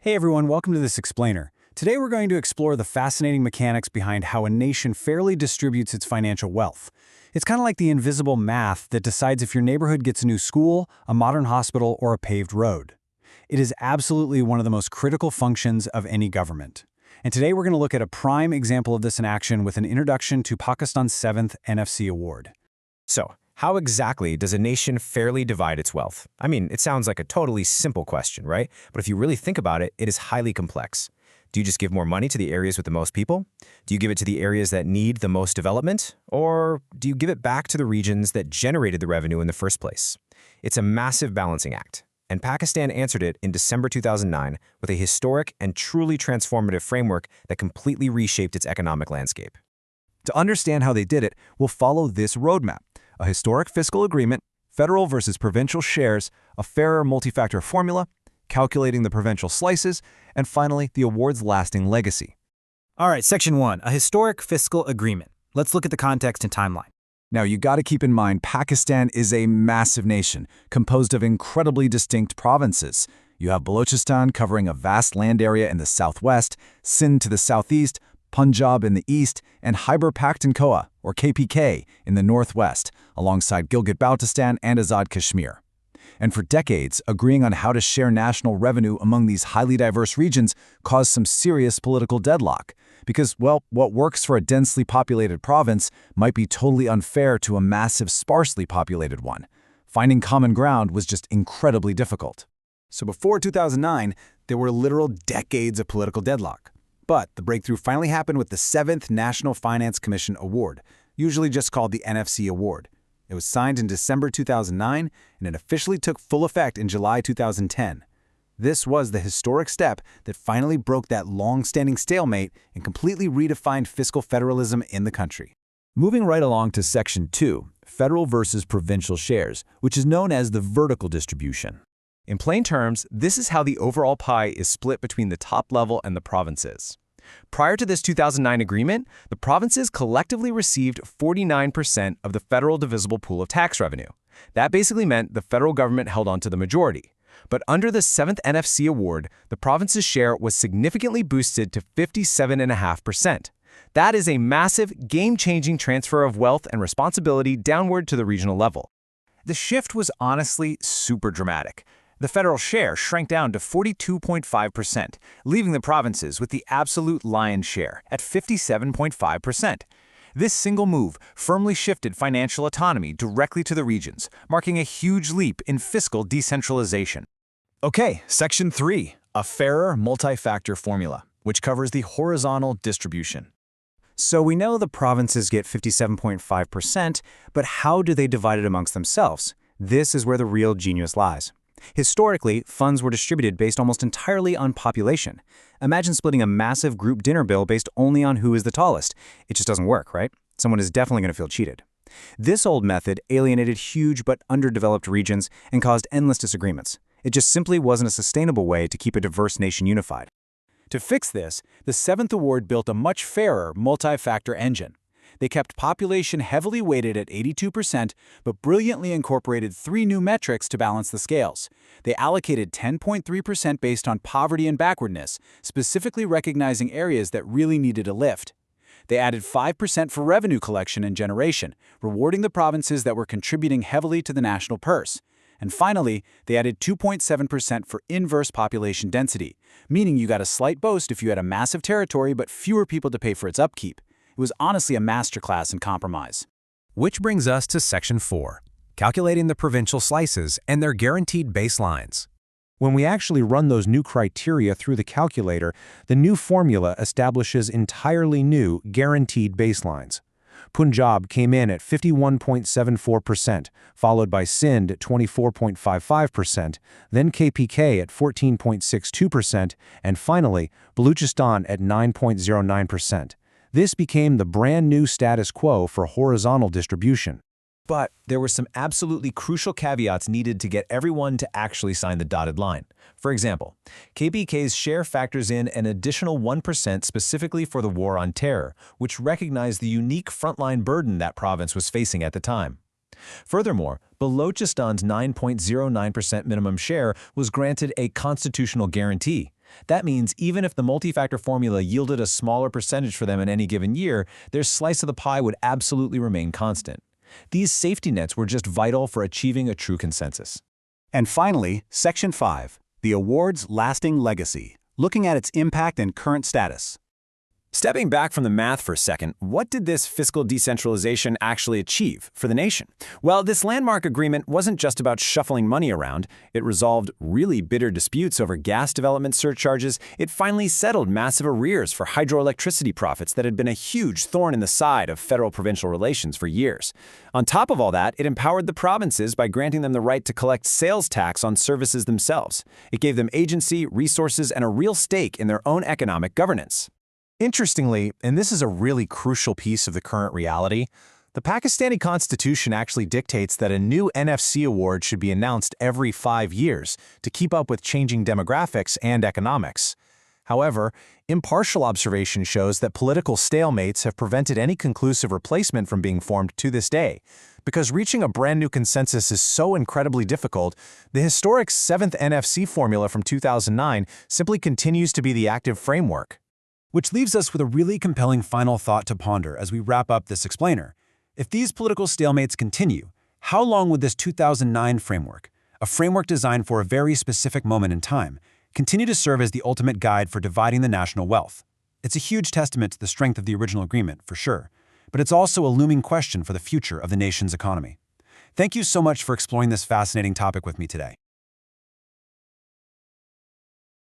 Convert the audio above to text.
Hey everyone, welcome to this explainer. Today we're going to explore the fascinating mechanics behind how a nation fairly distributes its financial wealth. It's kind of like the invisible math that decides if your neighborhood gets a new school, a modern hospital, or a paved road. It is absolutely one of the most critical functions of any government. And today we're going to look at a prime example of this in action with an introduction to Pakistan's 7th NFC award. So, how exactly does a nation fairly divide its wealth? I mean, it sounds like a totally simple question, right? But if you really think about it, it is highly complex. Do you just give more money to the areas with the most people? Do you give it to the areas that need the most development? Or do you give it back to the regions that generated the revenue in the first place? It's a massive balancing act. And Pakistan answered it in December 2009 with a historic and truly transformative framework that completely reshaped its economic landscape. To understand how they did it, we'll follow this roadmap: a historic fiscal agreement, federal versus provincial shares, a fairer multi-factor formula, calculating the provincial slices, and finally, the award's lasting legacy. All right, Section 1, a historic fiscal agreement. Let's look at the context and timeline. Now, you got to keep in mind, Pakistan is a massive nation, composed of incredibly distinct provinces. You have Balochistan covering a vast land area in the southwest, Sindh to the southeast, Punjab in the east, and Khyber Pakhtunkhwa, or KPK, in the northwest, alongside Gilgit-Baltistan and Azad Kashmir. And for decades, agreeing on how to share national revenue among these highly diverse regions caused some serious political deadlock. Because, well, what works for a densely populated province might be totally unfair to a massive, sparsely populated one. Finding common ground was just incredibly difficult. So before 2009, there were literal decades of political deadlock. But the breakthrough finally happened with the 7th National Finance Commission Award, usually just called the NFC Award. It was signed in December 2009, and it officially took full effect in July 2010. This was the historic step that finally broke that long-standing stalemate and completely redefined fiscal federalism in the country. Moving right along to Section 2, federal versus provincial shares, which is known as the vertical distribution. In plain terms, this is how the overall pie is split between the top level and the provinces. Prior to this 2009 agreement, the provinces collectively received 49% of the federal divisible pool of tax revenue. That basically meant the federal government held on to the majority. But under the 7th NFC award, the province's share was significantly boosted to 57.5%. That is a massive, game-changing transfer of wealth and responsibility downward to the regional level. The shift was honestly super dramatic. The federal share shrank down to 42.5%, leaving the provinces with the absolute lion's share at 57.5%. This single move firmly shifted financial autonomy directly to the regions, marking a huge leap in fiscal decentralization. Okay, Section 3, a fairer multi-factor formula, which covers the horizontal distribution. So we know the provinces get 57.5%, but how do they divide it amongst themselves? This is where the real genius lies. Historically, funds were distributed based almost entirely on population. Imagine splitting a massive group dinner bill based only on who is the tallest. It just doesn't work, right? Someone is definitely going to feel cheated. This old method alienated huge but underdeveloped regions and caused endless disagreements. It just simply wasn't a sustainable way to keep a diverse nation unified. To fix this, the 7th Award built a much fairer multi-factor engine. They kept population heavily weighted at 82%, but brilliantly incorporated 3 new metrics to balance the scales. They allocated 10.3% based on poverty and backwardness, specifically recognizing areas that really needed a lift. They added 5% for revenue collection and generation, rewarding the provinces that were contributing heavily to the national purse. And finally, they added 2.7% for inverse population density, meaning you got a slight boost if you had a massive territory but fewer people to pay for its upkeep. It was honestly a masterclass in compromise. Which brings us to Section 4, calculating the provincial slices and their guaranteed baselines. When we actually run those new criteria through the calculator, the new formula establishes entirely new guaranteed baselines. Punjab came in at 51.74%, followed by Sindh at 24.55%, then KPK at 14.62%, and finally Balochistan at 9.09%. This became the brand new status quo for horizontal distribution. But there were some absolutely crucial caveats needed to get everyone to actually sign the dotted line. For example, KPK's share factors in an additional 1% specifically for the war on terror, which recognized the unique frontline burden that province was facing at the time. Furthermore, Balochistan's 9.09% minimum share was granted a constitutional guarantee. That means even if the multi-factor formula yielded a smaller percentage for them in any given year, their slice of the pie would absolutely remain constant. These safety nets were just vital for achieving a true consensus. And finally, Section 5, the award's lasting legacy, looking at its impact and current status. Stepping back from the math for a second, what did this fiscal decentralization actually achieve for the nation? Well, this landmark agreement wasn't just about shuffling money around. It resolved really bitter disputes over gas development surcharges. It finally settled massive arrears for hydroelectricity profits that had been a huge thorn in the side of federal-provincial relations for years. On top of all that, it empowered the provinces by granting them the right to collect sales tax on services themselves. It gave them agency, resources, and a real stake in their own economic governance. Interestingly, and this is a really crucial piece of the current reality, the Pakistani constitution actually dictates that a new NFC award should be announced every 5 years to keep up with changing demographics and economics. However, impartial observation shows that political stalemates have prevented any conclusive replacement from being formed to this day. Because reaching a brand new consensus is so incredibly difficult, the historic 7th NFC formula from 2009 simply continues to be the active framework. Which leaves us with a really compelling final thought to ponder as we wrap up this explainer. If these political stalemates continue, how long would this 2009 framework, a framework designed for a very specific moment in time, continue to serve as the ultimate guide for dividing the national wealth? It's a huge testament to the strength of the original agreement, for sure, but it's also a looming question for the future of the nation's economy. Thank you so much for exploring this fascinating topic with me today.